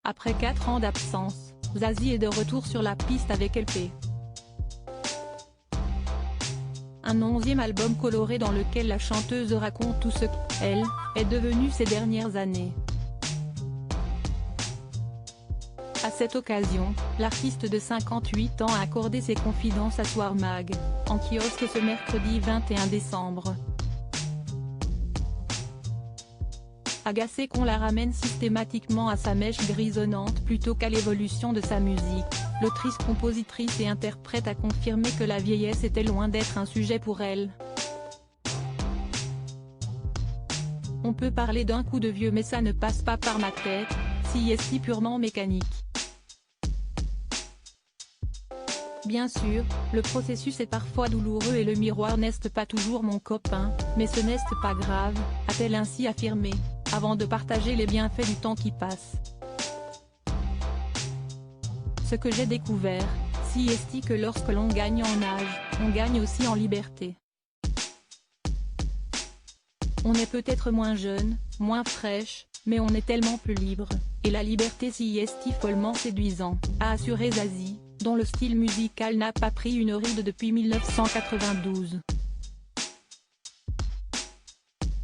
Après 4 ans d'absence, Zazie est de retour sur la piste avec LP. Un 11e album coloré dans lequel la chanteuse raconte tout ce qu'elle est devenue ces dernières années. À cette occasion, l'artiste de 58 ans a accordé ses confidences à Soir Mag, en kiosque ce mercredi 21 décembre. Agacée qu'on la ramène systématiquement à sa mèche grisonnante plutôt qu'à l'évolution de sa musique, l'autrice, compositrice et interprète a confirmé que la vieillesse était loin d'être un sujet pour elle. On peut parler d'un coup de vieux mais ça ne passe pas par ma tête, si est si purement mécanique. Bien sûr, le processus est parfois douloureux et le miroir n'est pas toujours mon copain, mais ce n'est pas grave, a-t-elle ainsi affirmé, avant de partager les bienfaits du temps qui passe. Ce que j'ai découvert, si est que lorsque l'on gagne en âge, on gagne aussi en liberté. On est peut-être moins jeune, moins fraîche, mais on est tellement plus libre, et la liberté si est follement séduisant, a assuré Zazie, dont le style musical n'a pas pris une ride depuis 1992.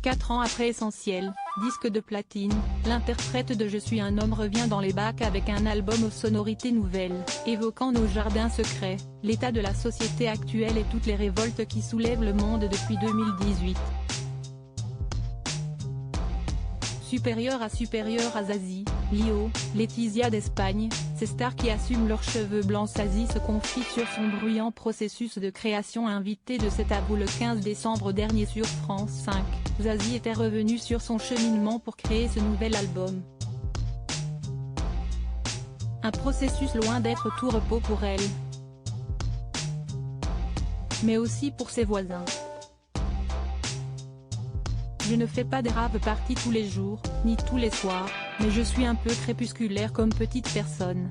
4 ans après Essentiel, disque de platine, l'interprète de Je suis un homme revient dans les bacs avec un album aux sonorités nouvelles, évoquant nos jardins secrets, l'état de la société actuelle et toutes les révoltes qui soulèvent le monde depuis 2018. Supérieur à Zazie, Lio, Laetitia d'Espagne, ces stars qui assument leurs cheveux blancs. Zazie se confie sur son bruyant processus de création. Invité de C'est à vous le 15 décembre dernier sur France 5, Zazie était revenue sur son cheminement pour créer ce nouvel album. Un processus loin d'être tout repos pour elle, mais aussi pour ses voisins. Je ne fais pas de rave party tous les jours, ni tous les soirs, mais je suis un peu crépusculaire comme petite personne.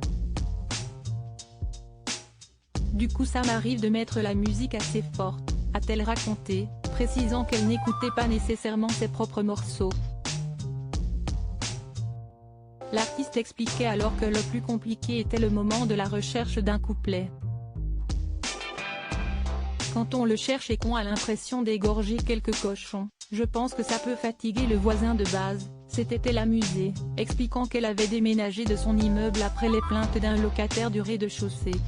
Du coup ça m'arrive de mettre la musique assez forte, a-t-elle raconté, précisant qu'elle n'écoutait pas nécessairement ses propres morceaux. L'artiste expliquait alors que le plus compliqué était le moment de la recherche d'un couplet. Quand on le cherche et qu'on a l'impression d'égorger quelques cochons, je pense que ça peut fatiguer le voisin de base, s'était-elle amusée, expliquant qu'elle avait déménagé de son immeuble après les plaintes d'un locataire du rez-de-chaussée.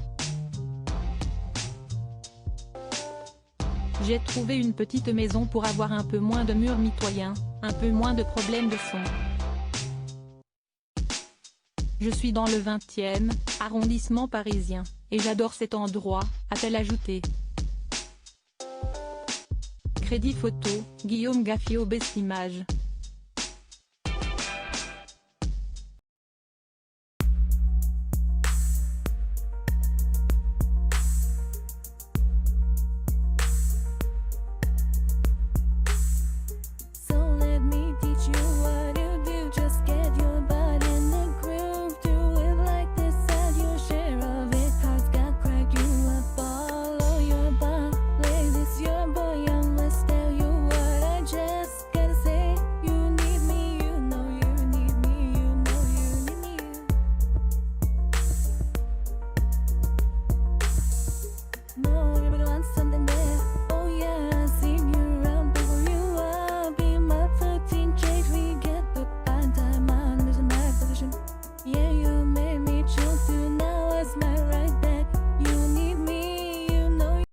J'ai trouvé une petite maison pour avoir un peu moins de murs mitoyens, un peu moins de problèmes de son. Je suis dans le 20e arrondissement parisien, et j'adore cet endroit, a-t-elle ajouté. Crédit photo, Guillaume Gaffio Best Image. Yeah.